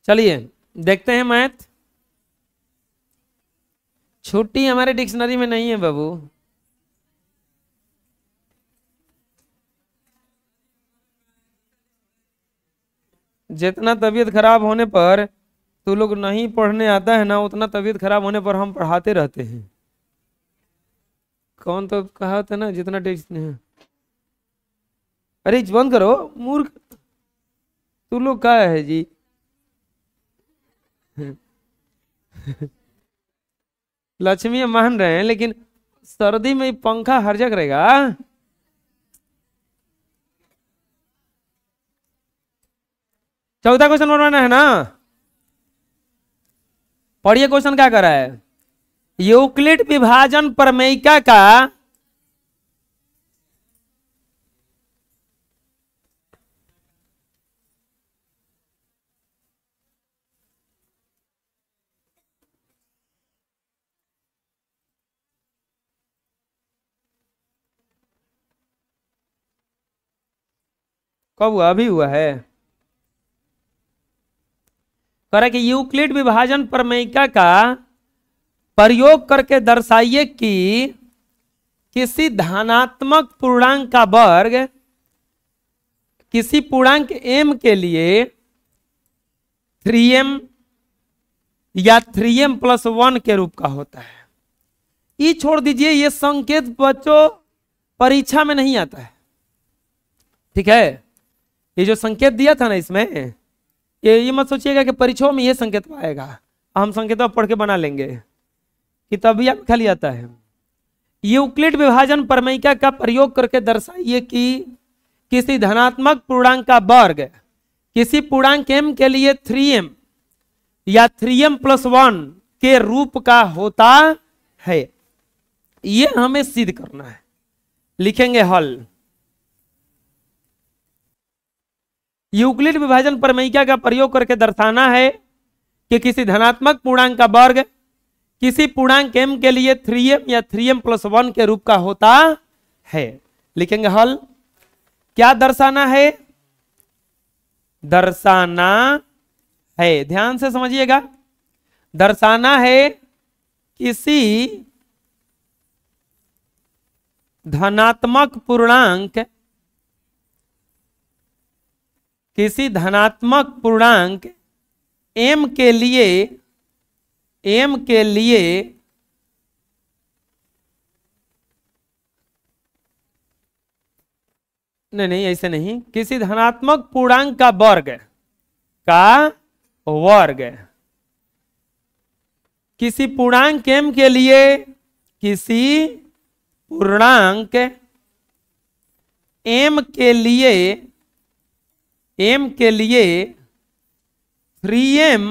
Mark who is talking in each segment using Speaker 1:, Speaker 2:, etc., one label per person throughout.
Speaker 1: चलिए देखते हैं मैथ। छुट्टी हमारे डिक्शनरी में नहीं है बाबू। जितना तबीयत खराब होने पर तू लोग नहीं पढ़ने आता है ना, उतना तबीयत खराब होने पर हम पढ़ाते रहते हैं। कौन तो कहा था ना, जितना टेस्ट है। अरे बंद करो मूर्ख, तू लोग क्या है जी। लक्ष्मी मान रहे हैं लेकिन सर्दी में पंखा हर जगह रहेगा। चौथा क्वेश्चन बनवाना है ना, पढ़िए क्वेश्चन क्या कर रहा है। यूक्लिड विभाजन प्रमेयिका का कब हुआ? अभी हुआ है। कह रहा कि यूक्लिड विभाजन प्रमेयिका का प्रयोग करके दर्शाइए कि किसी धनात्मक पूर्णांक का वर्ग किसी पूर्णांक m के लिए 3m या 3m+1 के रूप का होता है। ये छोड़ दीजिए, ये संकेत बच्चों परीक्षा में नहीं आता है, ठीक है। ये जो संकेत दिया था ना इसमें, ये मत सोचिएगा कि परीक्षाओं में ये संकेत आएगा, हम संकेत पढ़ के बना लेंगे, किताबिया में खाली आता है। यूक्लिड विभाजन प्रमेयिका का प्रयोग करके दर्शाइए कि किसी धनात्मक पूर्णांक का वर्ग किसी पूर्णांक m के लिए 3m या 3m+1 के रूप का होता है। ये हमें सिद्ध करना है। लिखेंगे हल। यूक्लिड विभाजन प्रमेयिका का प्रयोग करके दर्शाना है कि किसी धनात्मक पूर्णांक का वर्ग किसी पूर्णांक m के लिए 3m या 3m+1 के रूप का होता है। लिखेंगे हल। क्या दर्शाना है? दर्शाना है, ध्यान से समझिएगा, दर्शाना है किसी धनात्मक पूर्णांक m के लिए नहीं ऐसे नहीं, किसी धनात्मक पूर्णांक का वर्ग किसी पूर्णांक m के लिए किसी पूर्णांक m के लिए 3m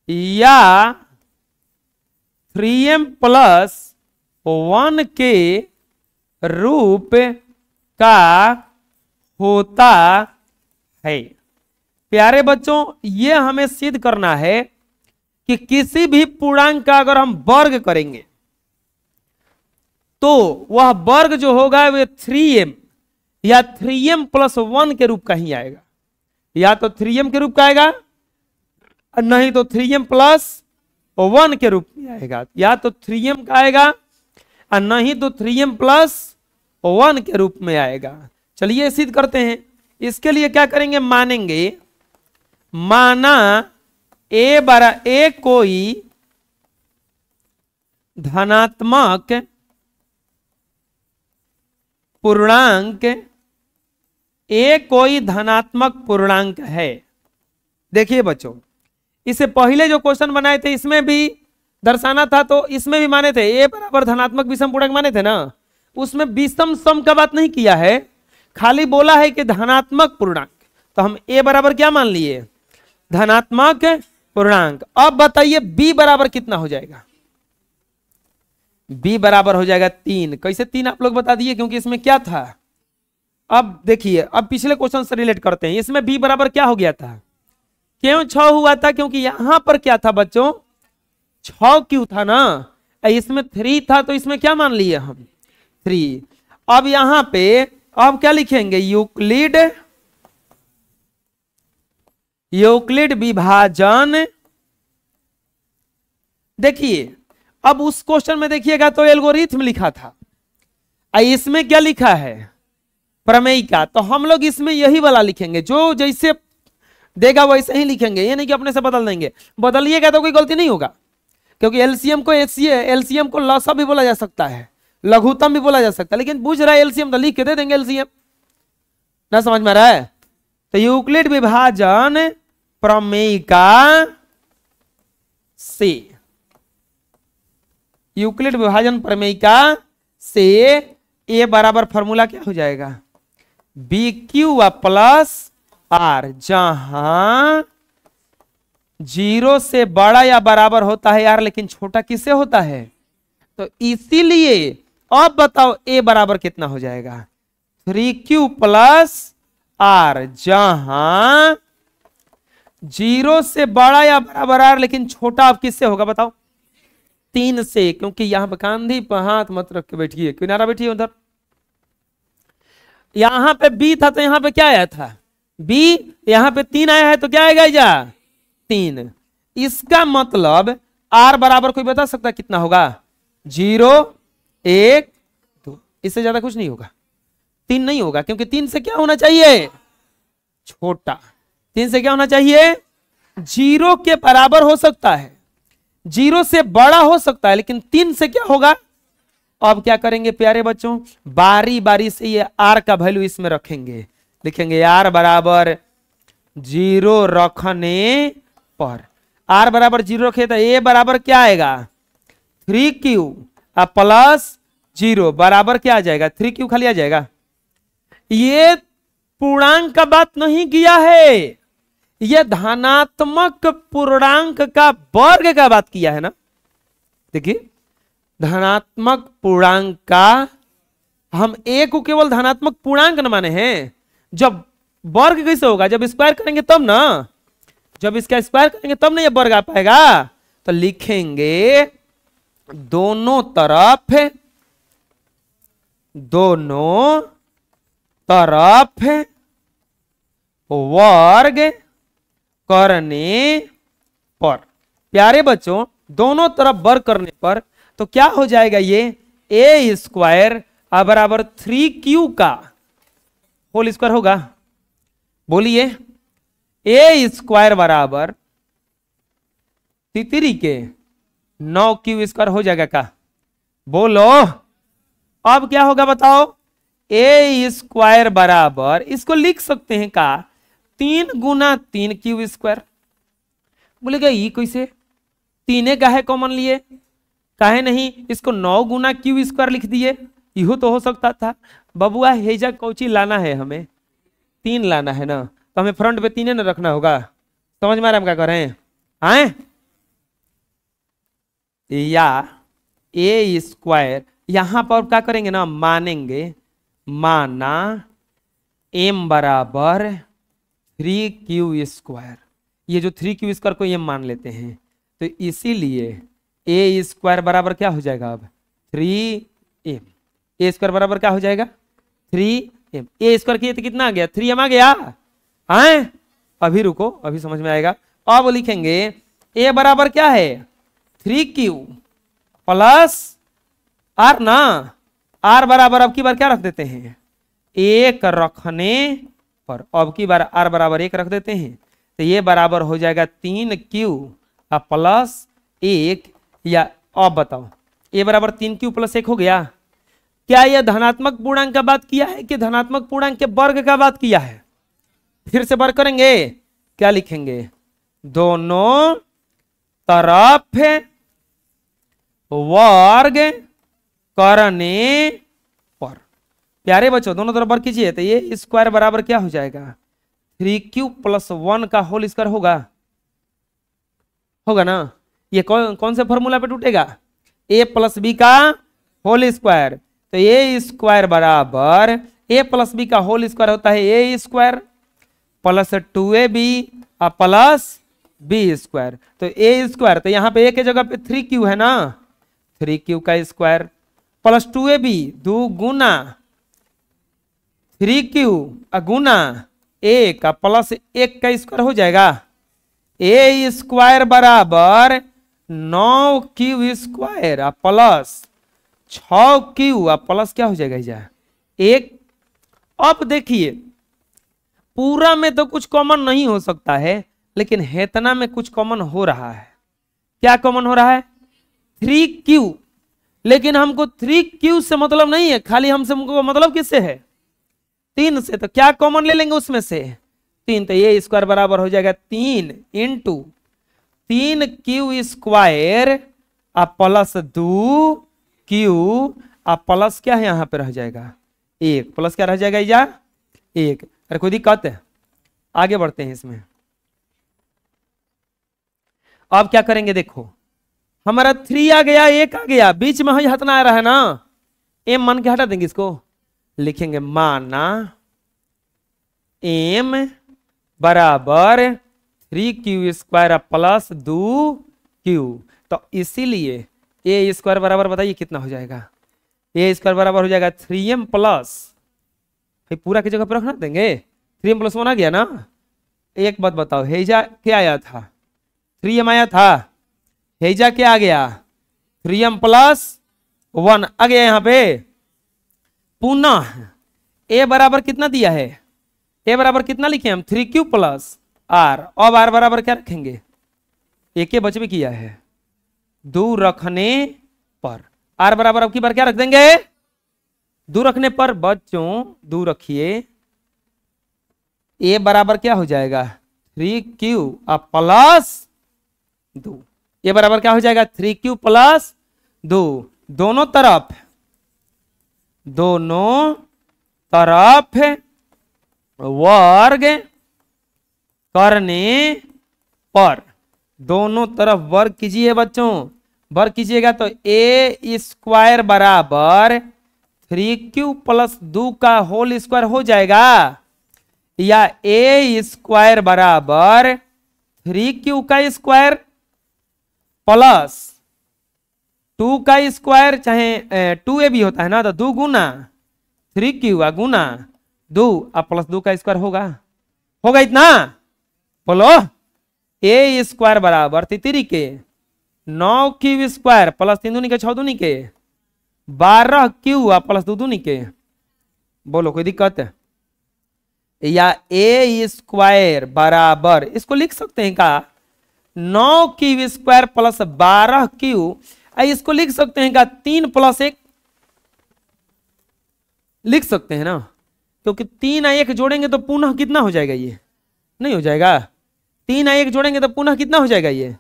Speaker 1: या 3m+1 के रूप का होता है। प्यारे बच्चों, ये हमें सिद्ध करना है कि किसी भी पूर्णांक का अगर हम वर्ग करेंगे तो वह वर्ग जो होगा वह 3m या 3m+1 के रूप का ही आएगा। या तो 3m के रूप का आएगा, नहीं तो 3m+1 के रूप में आएगा। या तो 3m का आएगा और नहीं तो 3m+1 के रूप में आएगा। चलिए सिद्ध करते हैं। इसके लिए क्या करेंगे? मानेंगे, माना a कोई धनात्मक पूर्णांक कोई धनात्मक पूर्णांक है। देखिए बच्चों, इससे पहले जो क्वेश्चन बनाए थे इसमें भी दर्शाना था, तो इसमें भी माने थे a बराबर धनात्मक विषम पूर्णांक माने थे ना। उसमें विषम सम का बात नहीं किया है, खाली बोला है कि धनात्मक पूर्णांक। तो हम a बराबर क्या मान लिए? धनात्मक पूर्णांक। अब बताइए b बराबर कितना हो जाएगा? b बराबर हो जाएगा 3। कैसे 3 आप लोग बता दिए, क्योंकि इसमें क्या था। अब देखिए, अब पिछले क्वेश्चन से रिलेट करते हैं। इसमें b बराबर क्या हो गया था? क्यों 6 हुआ था? क्योंकि यहां पर क्या था बच्चों? 6 क्यों था ना, इसमें 3 था, तो इसमें क्या मान लिए हम? 3। अब यहां पे अब क्या लिखेंगे? यूक्लिड विभाजन, देखिए अब उस क्वेश्चन में देखिएगा तो एल्गोरिथम लिखा था, इसमें क्या लिखा है, प्रमेय का। तो हम लोग इसमें यही वाला लिखेंगे, जो जैसे देगा वैसे ही लिखेंगे, ये नहीं कि अपने से बदल देंगे। बदलिएगा तो कोई गलती नहीं होगा, क्योंकि एलसीएम को लसा भी बोला जा सकता है, लघुत्तम भी बोला जा सकता है, लेकिन पूछ रहा है एलसीएम तो लिख के दे देंगे एलसीएम। ना समझ में आ रहा है? तो यूक्लिड विभाजन प्रमेयिका से, यूक्लिड विभाजन प्रमेयिका से ए बराबर फॉर्मूला क्या हो जाएगा, बी क्यू प्लस आर, जहां 0 से बड़ा या बराबर होता है यार, लेकिन छोटा किससे होता है। तो इसीलिए अब बताओ ए बराबर कितना हो जाएगा, 3q प्लस आर, जहां 0 से बड़ा या बराबर आर, लेकिन छोटा अब किससे होगा बताओ, 3 से। क्योंकि यहां पर कांधी पर हाथ मत रख के बैठिए, किनारा बैठिए उधर। यहां पे बी था तो यहां पे क्या आया था, बी, यहां पे 3 आया है तो क्या आएगा जा 3। इसका मतलब आर बराबर कोई बता सकता है कितना होगा, 0 1 2, इससे ज्यादा कुछ नहीं होगा, 3 नहीं होगा, क्योंकि 3 से क्या होना चाहिए, छोटा। 3 से क्या होना चाहिए, 0 के बराबर हो सकता है, 0 से बड़ा हो सकता है, लेकिन 3 से क्या होगा। अब क्या करेंगे प्यारे बच्चों, बारी बारी से ये आर का वैल्यू इसमें रखेंगे, लिखेंगे आर बराबर 0 रखने पर, आर बराबर 0 रखे तो ए बराबर क्या आएगा, 3q प्लस 0 बराबर क्या आ जाएगा, 3q खाली आ जाएगा। ये पूर्णांक का बात नहीं किया है, यह धनात्मक पूर्णांक का वर्ग का बात किया है ना। देखिए धनात्मक पूर्णांक का, हम ए को केवल धनात्मक पूर्णांक न माने हैं, जब वर्ग कैसे होगा, जब स्क्वायर करेंगे तब ना, जब इसका स्क्वायर करेंगे तब ना ये वर्ग आ पाएगा। तो लिखेंगे दोनों तरफ वर्ग करने पर, प्यारे बच्चों दोनों तरफ वर्ग करने पर तो क्या हो जाएगा, ये ए स्क्वायर बराबर 3q का होल स्क्वायर होगा। बोलिए ए स्क्वायर बराबर 3 के 9q स्क्वायर हो जाएगा का, बोलो अब क्या होगा बताओ, ए स्क्वायर बराबर, इसको लिख सकते हैं का 3 गुना 3q स्क्वायर। बोलेगा ये कैसे, 3 का है कॉमन लिए, काहे नहीं इसको 9 गुना क्यू स्क्वायर लिख दिए, यहो तो हो सकता था। बबुआ हेजा कौची लाना है, हमें 3 लाना है ना, तो हमें फ्रंट पे 3 न रखना होगा। समझ में आ रहा है हम क्या कर रहे हैं, आए या ए स्क्वायर यहां पर क्या करेंगे ना, मानेंगे, माना m बराबर 3q स्क्वायर, ये जो 3q स्क्वायर को ये मान लेते हैं, तो इसीलिए ए स्क्वायर बराबर क्या हो जाएगा अब 3m, ए स्क्वायर बराबर क्या हो जाएगा 3m, ए स्क्वायर किए तो कितना आ गया 3m आ गया। आए अभी रुको, अभी समझ में आएगा। अब लिखेंगे ए बराबर क्या है 3q प्लस आर ना, आर बराबर अब की बार क्या रख देते हैं 1 रखने पर, अब की बार आर बराबर 1 रख देते हैं, तो ये बराबर हो जाएगा 3q प्लस 1, या अब बताओ ए बराबर 3q प्लस 1 हो गया। क्या यह धनात्मक पूर्णांक का बात किया है कि धनात्मक पूर्णांक के वर्ग का बात किया है। फिर से वर्ग करेंगे, क्या लिखेंगे, दोनों तरफ वर्ग करने पर। प्यारे बच्चों दोनों तरफ वर्ग कीजिए, तो ये स्क्वायर बराबर क्या हो जाएगा 3q प्लस 1 का होल स्क्वायर होगा ना। ये कौन से फॉर्मूला पे टूटेगा, a प्लस बी का होल स्क्वायर, तो ए स्क्वायर बराबर a प्लस बी का होल स्क्वायर होता है A square plus 2ab plus B square, तो ए स्क्वायर, तो यहाँ पे a के जगह पे 3q है ना, 3q का स्क्वायर प्लस 2ab 2 गुना 3q गुना 1 प्लस 1 का स्क्वायर हो जाएगा। ए स्क्वायर बराबर 9q² प्लस 6q प्लस क्या हो जाएगा जा 1। अब देखिए पूरा में तो कुछ कॉमन नहीं हो सकता है, लेकिन हेतना में कुछ कॉमन हो रहा है। क्या कॉमन हो रहा है? 3q। लेकिन हमको 3q से मतलब नहीं है, खाली हमसे मतलब किससे है? 3 से। तो क्या कॉमन ले लेंगे उसमें से? 3। तो ये स्क्वायर बराबर हो जाएगा 3 into 3q² plus 2q plus क्या है यहाँ पे रह जाएगा 1 प्लस क्या रह जाएगा या 1। अरे कोई दिक्कत है? आगे बढ़ते हैं इसमें। अब क्या करेंगे देखो, हमारा 3 आ गया, 1 आ गया, बीच में ही हटना आ रहा है ना, एम मान के हटा देंगे इसको, लिखेंगे माना एम बराबर 3q² प्लस 2q। तो इसीलिए ए स्क्वायर बराबर बताइए कितना हो जाएगा? ए स्क्वायर बराबर हो जाएगा 3m प्लस, पूरा की जगह पर रखना देंगे, 3m प्लस 1 आ गया ना। एक बात बताओ, हेजा क्या आया था? 3m आया था। हेजा क्या आ गया? 3m प्लस 1 आ गया। यहां पे पुनः ए बराबर कितना दिया है? ए बराबर कितना लिखे हम? 3q plus r। अब r बराबर क्या रखेंगे? एक के बच भी किया है 2 रखने पर। r बराबर अब की बार क्या रख देंगे? 2 रखने पर बच्चों 2 रखिए। ए बराबर क्या हो जाएगा? 3q plus 2। ए बराबर क्या हो जाएगा? 3q plus 2। दोनों तरफ वर्ग करने पर, दोनों तरफ वर्ग कीजिए बच्चों। वर्ग कीजिएगा तो ए स्क्वायर बराबर 3q प्लस 2 का होल स्क्वायर हो जाएगा, या ए स्क्वायर बराबर 3q का स्क्वायर प्लस 2 का स्क्वायर, चाहे 2a भी होता है ना, तो 2 गुना 3q गुना 2 प्लस 2 का स्क्वायर होगा इतना। बोलो ए स्क्वायर बराबर 3 के 9q² प्लस 3 दूनी के 6 दूनी के 12q प्लस 2 दूनी के। बोलो कोई दिक्कत है? या ए स्क्वायर बराबर, इसको लिख सकते हैं का 9q² प्लस 12q, इसको लिख सकते हैं का 3 प्लस 1 लिख सकते हैं ना, क्योंकि 3 और 1 जोड़ेंगे तो पुनः कितना हो जाएगा? ये नहीं हो जाएगा। 3 और 1 जोड़ेंगे तो पुनः कितना हो जाएगा? ये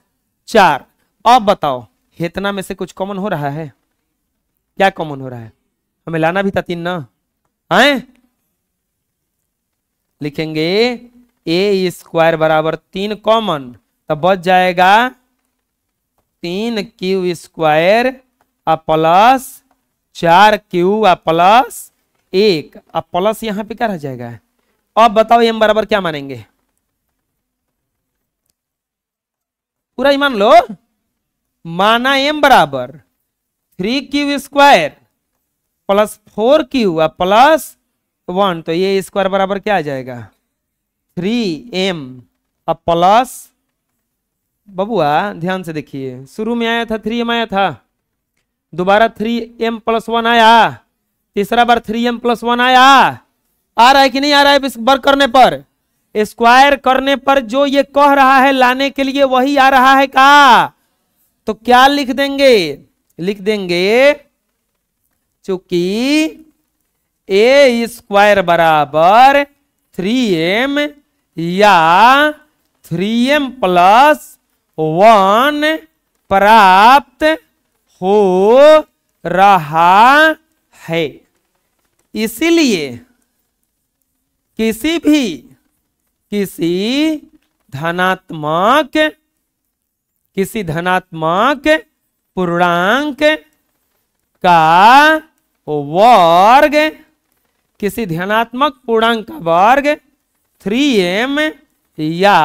Speaker 1: 4। अब बताओ हेतना में से कुछ कॉमन हो रहा है? क्या कॉमन हो रहा है? हमें लाना भी था 3 ना, है? लिखेंगे ए स्क्वायर बराबर 3 कॉमन, तब बच जाएगा 3q² plus 4q plus 1 plus यहां पे क्या रह जाएगा? अब बताओ एम बराबर क्या मानेंगे? पूरा ही मान लो। माना एम बराबर 3q² प्लस 4q प्लस 1, तो ये स्क्वायर बराबर क्या आ जाएगा? 3m प्लस, बबुआ ध्यान से देखिए, शुरू में आया था 3m आया था, दोबारा 3m प्लस 1 आया, तीसरा बार 3m प्लस 1 आया। आ रहा है कि नहीं आ रहा है? इस वर्ग करने पर, स्क्वायर करने पर जो ये कह रहा है लाने के लिए वही आ रहा है का? तो क्या लिख देंगे? लिख देंगे चूंकि ए स्क्वायर बराबर 3m या 3m प्लस 1 प्राप्त हो रहा है। इसीलिए किसी धनात्मक पूर्णांक का वर्ग, किसी धनात्मक पूर्णांक का वर्ग 3m या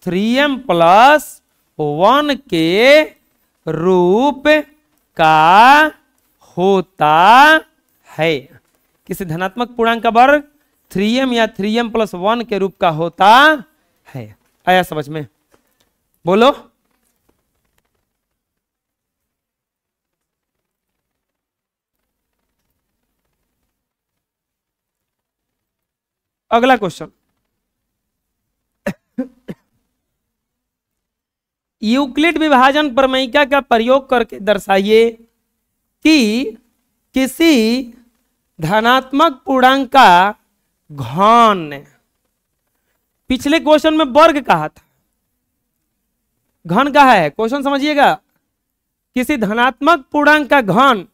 Speaker 1: 3m प्लस 1 के रूप का होता है। किसी धनात्मक पूर्णांक का वर्ग 3m या 3m प्लस 1 के रूप का होता है। आया समझ में? बोलो। अगला क्वेश्चन, यूक्लिड विभाजन प्रमेयिका का प्रयोग करके दर्शाइए कि किसी धनात्मक पूर्णांक का घन, पिछले क्वेश्चन में वर्ग कहा था, घन कहा है, क्वेश्चन समझिएगा, किसी धनात्मक पूर्णांक का घन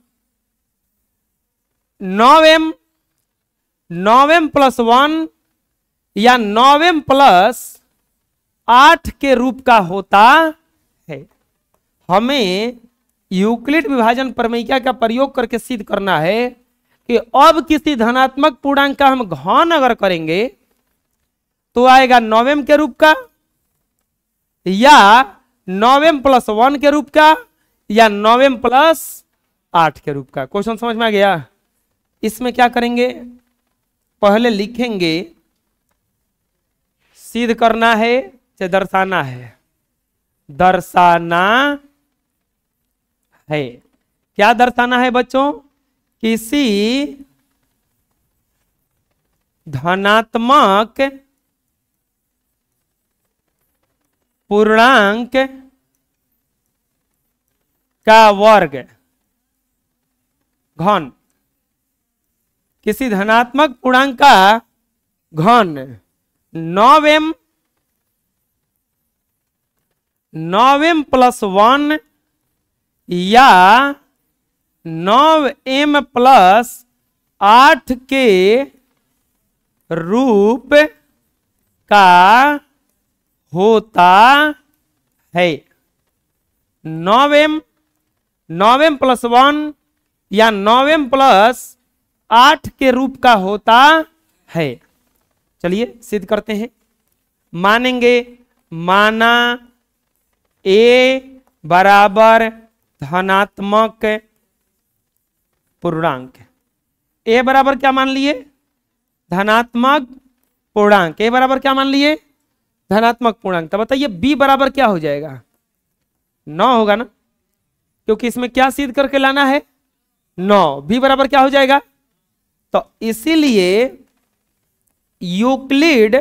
Speaker 1: 9m 9m+1 या 9m+8 के रूप का होता है। हमें यूक्लिड विभाजन प्रमेयिका का प्रयोग करके सिद्ध करना है कि अब किसी धनात्मक पूर्णांक का हम घन अगर करेंगे तो आएगा 9m के रूप का, या 9m+1 के रूप का, या 9m+8 के रूप का। क्वेश्चन समझ में आ गया? इसमें क्या करेंगे, पहले लिखेंगे, सिद्ध करना है या दर्शाना है? दर्शाना है। क्या दर्शाना है बच्चों? किसी धनात्मक पूर्णांक का वर्ग घन, किसी धनात्मक पूर्णांक का घन 9m+1 या 9m+8 के रूप का होता है। 9m+1 या 9m+8 के रूप का होता है। चलिए सिद्ध करते हैं। मानेंगे, माना A बराबर धनात्मक पूर्णांक। A बराबर क्या मान लिए? धनात्मक पूर्णांक। A बराबर क्या मान लिए? धनात्मक पूर्णांक। तो बताइए B बराबर क्या हो जाएगा? 9 होगा ना, क्योंकि इसमें क्या सिद्ध करके लाना है? 9। B बराबर क्या हो जाएगा? तो इसीलिए यूक्लिड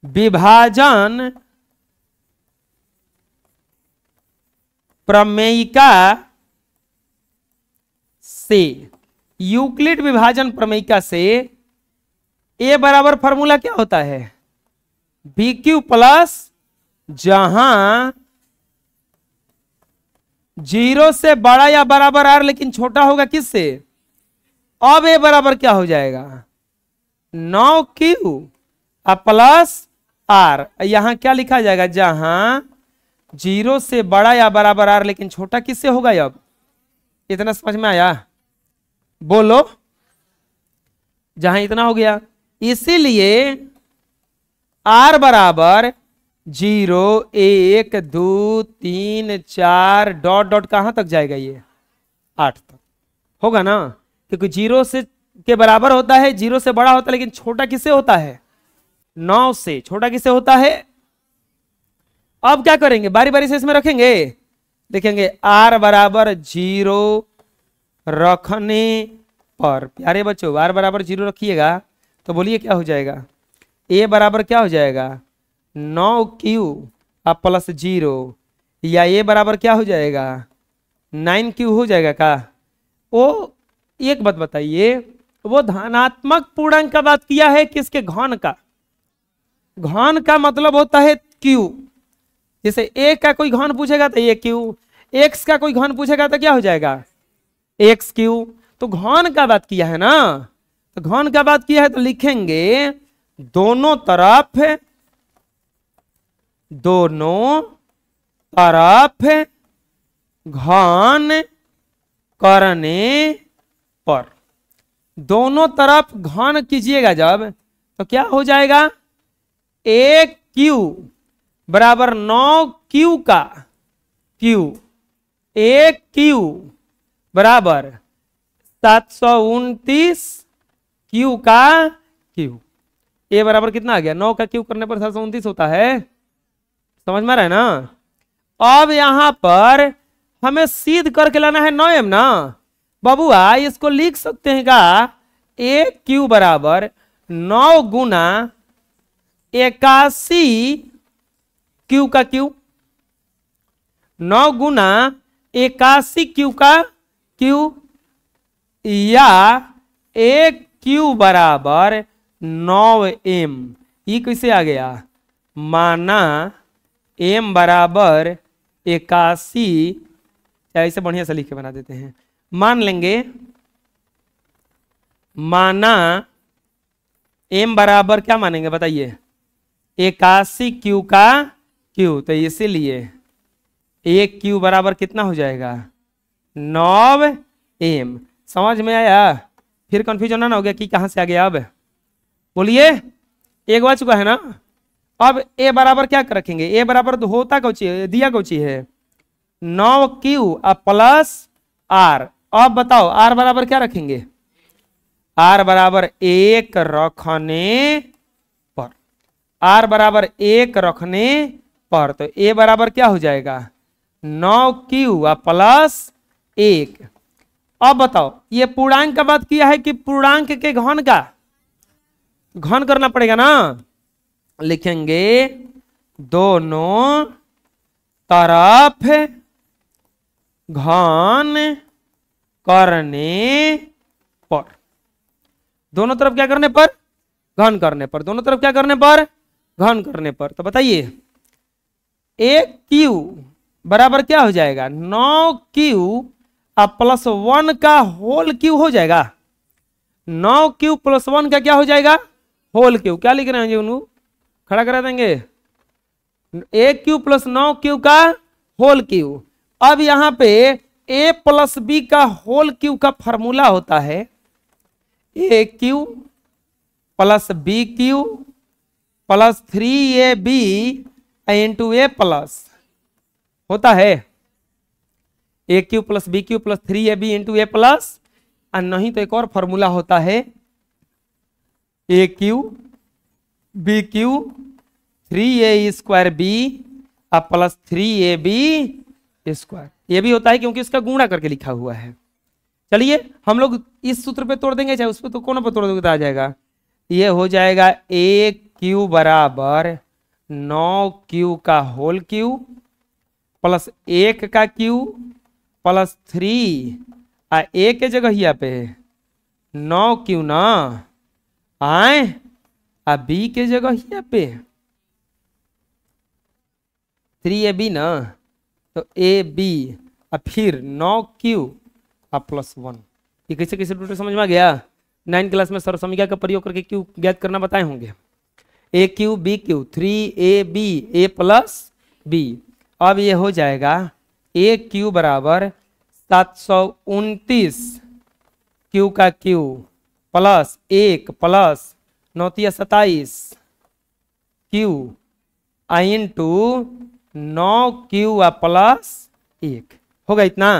Speaker 1: विभाजन प्रमेयिका से, यूक्लिड विभाजन प्रमेयिका से A बराबर फॉर्मूला क्या होता है? BQ प्लस, जहां 0 से बड़ा या बराबर R लेकिन छोटा होगा किससे? अब A बराबर क्या हो जाएगा? 9Q plus R। यहां क्या लिखा जाएगा? जहां 0 से बड़ा या बराबर R लेकिन छोटा किससे होगा? अब इतना समझ में आया? बोलो। जहां इतना हो गया, इसीलिए R बराबर 0 1 2 3 4 डॉट डॉट कहां तक जाएगा? ये 8 तक होगा ना, क्योंकि 0 से के बराबर होता है, 0 से बड़ा होता है, लेकिन छोटा किससे होता है? 9 से। छोटा किससे होता है? अब क्या करेंगे, बारी बारी से इसमें रखेंगे, देखेंगे R बराबर 0 रखने पर, प्यारे बच्चों R बराबर 0 रखिएगा तो बोलिए क्या हो जाएगा? A बराबर क्या हो जाएगा? 9Q प्लस 0, या A बराबर क्या हो जाएगा? 9Q हो जाएगा का? वो एक बात बताइए, वो धनात्मक पूर्णांक का बात किया है, किसके? घन का। घन का मतलब होता है Q। जैसे A का कोई घन पूछेगा तो ये Q, X का कोई घन पूछेगा तो क्या हो जाएगा? XQ। तो घन का बात किया है ना, तो घन का बात किया है तो लिखेंगे दोनों तरफ घन करने पर, दोनों तरफ घन कीजिएगा जब, तो क्या हो जाएगा? 1Q बराबर 9Q का Q, 1Q बराबर 729 Q का Q। ए बराबर कितना आ गया, 9 का क्यूब करने पर 729 होता है। समझ में आ रहा है ना। अब यहां पर हमें सिद्ध करके लाना है 9m ना बबुआ, इसको लिख सकते हैं का ए क्यू बराबर 9 गुना 81 क्यू का क्यू, 9 गुना 81 क्यू का क्यू, या एक क्यू बराबर 9m। ये कैसे आ गया, माना m बराबर 81, ऐसे बढ़िया से लिख के बना देते हैं। मान लेंगे माना m बराबर क्या मानेंगे बताइए, 81 क्यू का क्यू, तो इसीलिए एक क्यू बराबर कितना हो जाएगा 9m। समझ में आया, फिर कंफ्यूजन ना हो गया कि कहां से आ गया। अब बोलिए एक बार चुका है ना। अब a बराबर क्या रखेंगे, a बराबर तो होता कौची है, दिया कौची है 9q प्लस r। अब बताओ r बराबर क्या रखेंगे, r बराबर 1 रखने पर, r बराबर 1 रखने पर, तो a बराबर क्या हो जाएगा 9q प्लस 1। अब बताओ ये पूर्णांक का बात किया है कि पूर्णांक के घन का घन करना पड़ेगा ना। लिखेंगे दोनों तरफ घन करने पर, दोनों तरफ क्या करने पर, घन करने पर, दोनों तरफ क्या करने पर, घन करने पर। तो बताइए एक क्यू बराबर क्या हो जाएगा 9q प्लस 1 का होल क्यू हो जाएगा, 9q प्लस 1 का क्या हो जाएगा होल क्यू। क्या लिख रहे हैं जी, खड़ा करा देंगे, एक क्यू प्लस 9q का होल क्यू। अब यहां पे a प्लस बी का होल क्यू का फॉर्मूला होता है A cube plus B cube plus 3ab into A plus होता है A cube plus B cube plus 3ab into A plus, और नहीं तो एक और फॉर्मूला होता है A cube B cube 3a square B plus 3ab square. ये भी होता है क्योंकि इसका गुणा करके लिखा हुआ है। चलिए हम लोग इस सूत्र पे तोड़ देंगे, चाहे उस पे तो कोनों पे तोड़ दोगे तो आ जाएगा। ये हो जाएगा ए क्यू बराबर 9q का होल क्यू प्लस 1 का क्यू प्लस 3 a के जगह यहाँ पे 9q ना आए, b के जगह यहाँ पे 3ab ना, तो ab और फिर 9q प्लस 1। ये कैसे कैसे टूटे समझ में आ गया। 9 क्लास में सर्वसमीका का प्रयोग करके क्यू ज्ञात करना बताए होंगे। A cube B cube 3ab a plus b। अब ये हो जाएगा ए क्यू बराबर 729 क्यू का cube plus 1 plus 9 27 Q into 9q plus 1 होगा इतना।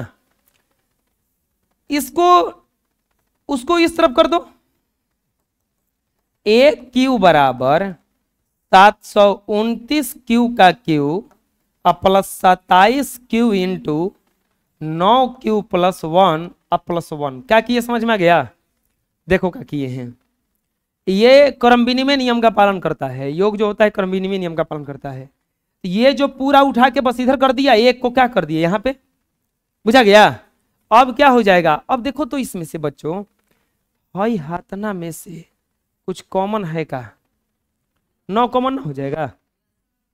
Speaker 1: इसको उसको इस तरफ कर दो, ए क्यू बराबर 729 क्यू का cube plus 27 Q into 9q plus 1 plus 1। क्या किए समझ में आ गया। देखो क्या किए हैं, ये क्रम विनिमय नियम का पालन करता है, योग जो होता है क्रम विनिमय नियम का पालन करता है। ये जो पूरा उठा के बस इधर कर दिया, एक को क्या कर दिया यहां पे, बुझा गया। अब क्या हो जाएगा, अब देखो तो इसमें से बच्चों हई हाथना में से कुछ कॉमन है का, 9 कॉमन हो जाएगा,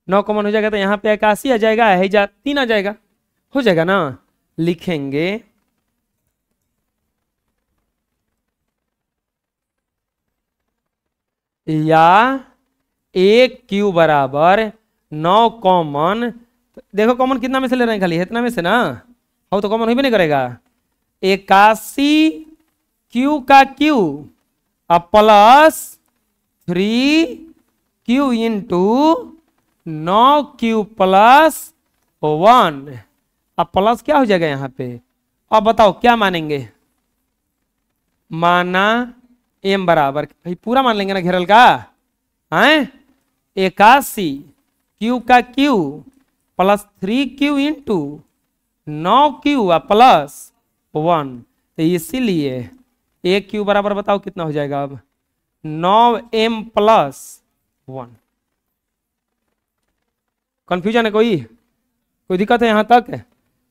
Speaker 1: 9 कॉमन हो जाएगा तो यहाँ पे 81 आ जाएगा, है जा 3 आ जाएगा, हो जाएगा ना। लिखेंगे या एक क्यू बराबर 9 कॉमन, देखो कॉमन कितना में से ले रहे हैं, खाली इतना में से ना, हो तो कॉमन ही भी नहीं करेगा। 81 क्यू का cube plus 3q into 9q plus 1 अब प्लस क्या हो जाएगा यहाँ पे। अब बताओ क्या मानेंगे, माना m बराबर, भाई पूरा मान लेंगे ना घेरल का, हैं 81 क्यू का cube plus 3q into 9q plus 1। तो इसीलिए ए क्यू बराबर बताओ कितना हो जाएगा अब 9m प्लस 1। कंफ्यूजन है कोई दिक्कत है यहाँ तक?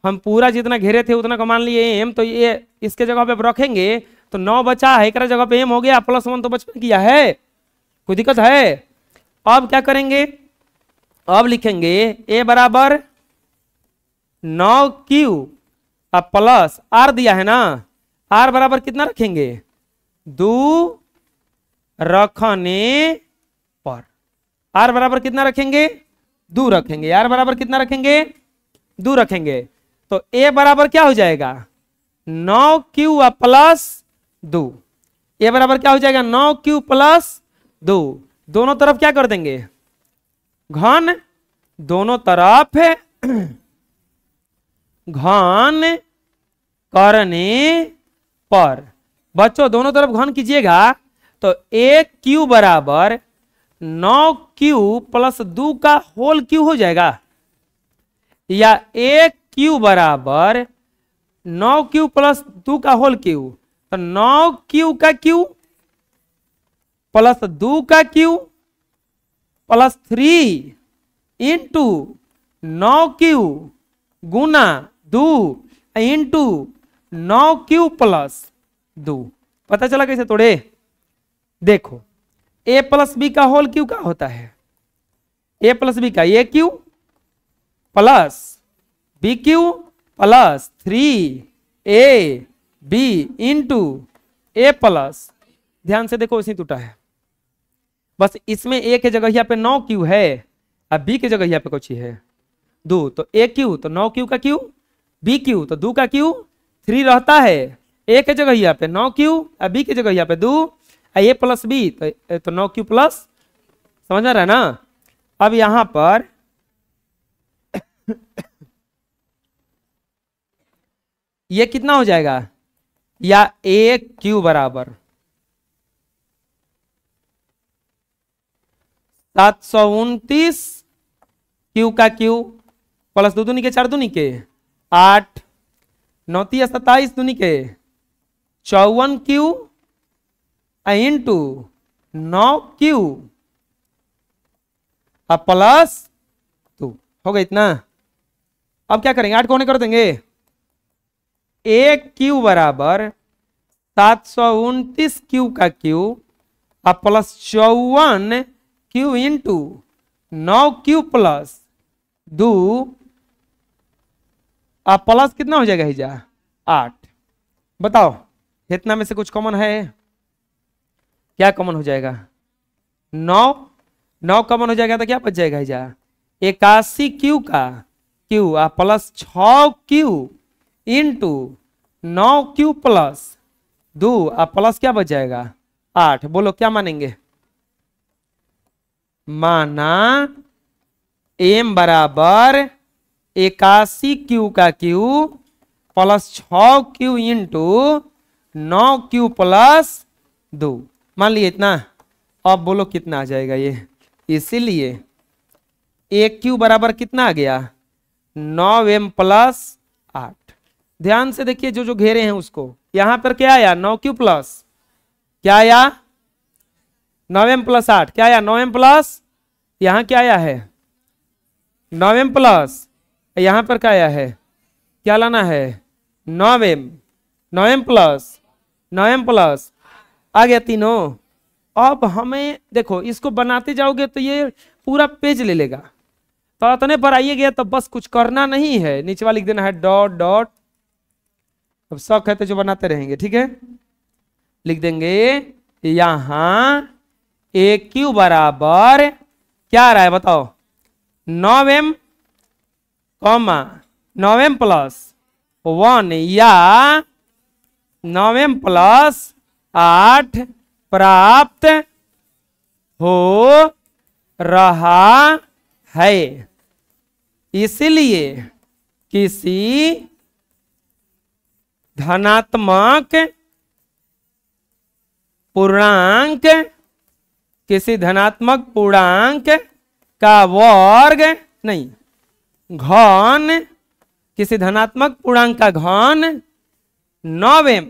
Speaker 1: हम पूरा जितना घेरे थे उतना को मान लिए एम, तो ये इसके जगह पे रखेंगे तो 9 बचा है, एक जगह पे एम हो गया, प्लस 1 तो बचपन किया है। कोई दिक्कत है? अब क्या करेंगे, अब लिखेंगे ए बराबर 9q अब प्लस आर दिया है ना, आर बराबर कितना रखेंगे 2 रखने पर, आर बराबर कितना रखेंगे 2 रखेंगे, आर बराबर कितना रखेंगे 2 रखेंगे। तो ए बराबर क्या हो जाएगा 9q प्लस 2, ए बराबर क्या हो जाएगा 9q प्लस 2। दोनों तरफ क्या कर देंगे घन, दोनों तरफ घन करने पर। बच्चों दोनों तरफ घन कीजिएगा तो एक क्यू बराबर 9q प्लस 2 का होल क्यू हो जाएगा, या एक क्यू बराबर 9q प्लस 2 का होल क्यू। तो 9q का क्यू प्लस 2 का क्यू प्लस 3 इंटू 9q गुना 2 इंटू 9q प्लस 2। पता चला कैसे तोड़े? देखो a प्लस बी का होल क्यू का होता है a प्लस बी का A cube plus B cube plus 3a b into A plus, ध्यान से देखो इसी टूटा है, बस इसमें a के जगह पे 9q है, अब b के जगह पे कुछ है 2, तो ए क्यू तो 9q का क्यू, बी क्यू तो 2 का क्यू, 3 रहता है a के जगह पे 9q, अब b के जगह पे 2, a प्लस बी तो 9q प्लस, समझ आ रहा है ना? अब यहां पर ये कितना हो जाएगा, या ए क्यू बराबर 729 क्यू का क्यू प्लस 2 दूनी के 4 दूनी के 8, 9 27 दूनी के 54 क्यू इंटू 9q अब प्लस 2 हो गया इतना। अब क्या करेंगे 8 को होने कर देंगे, एक क्यू बराबर 729 क्यू का क्यू अब plus 54 Q into 9q plus 2 अब प्लस कितना हो जाएगा हिजा 8। बताओ इतना में से कुछ कॉमन है? क्या कॉमन हो जाएगा 9 कॉमन हो जाएगा तो क्या बच जाएगा हिजा 81 क्यू का क्यू आ plus 6q into 9q plus 2 आ प्लस क्या बच जाएगा 8। बोलो क्या मानेंगे? माना m बराबर 81 क्यू का cube plus 6q into 9q plus 2, मान लिए इतना। अब बोलो कितना आ जाएगा ये, इसीलिए ए क्यू बराबर कितना आ गया 9m प्लस 8। ध्यान से देखिए जो जो घेरे हैं उसको, यहां पर क्या आया 9q प्लस, क्या आया 9m प्लस 8, क्या आया 9m प्लस, यहां क्या आया है 9m प्लस, यहां पर क्या आया है, क्या लाना है 9m प्लस 9m प्लस आ गया तीनों। अब हमें देखो इसको बनाते जाओगे तो ये पूरा पेज ले लेगा, तो इतने पर आइए गया तो बस कुछ करना नहीं है, नीचे वाला लिख देना है डॉट डॉट। अब शौक है तो जो बनाते रहेंगे, ठीक है, लिख देंगे यहां ए क्यू बराबर क्या आ रहा है बताओ 9m 9m प्लस 1 या 9m प्लस 8 प्राप्त हो रहा है। इसलिए किसी धनात्मक पूर्णांक किसी धनात्मक पूर्णांक का वर्ग नहीं, घन, किसी धनात्मक पूर्णांक का घन 9m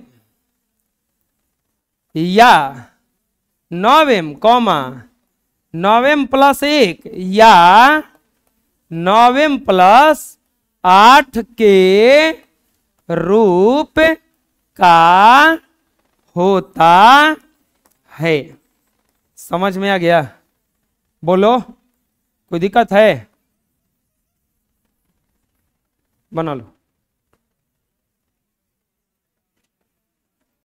Speaker 1: या 9m कॉमा 9m प्लस 1 या 9m प्लस 8 के रूप का होता है। समझ में आ गया? बोलो, कोई दिक्कत है? बना लो।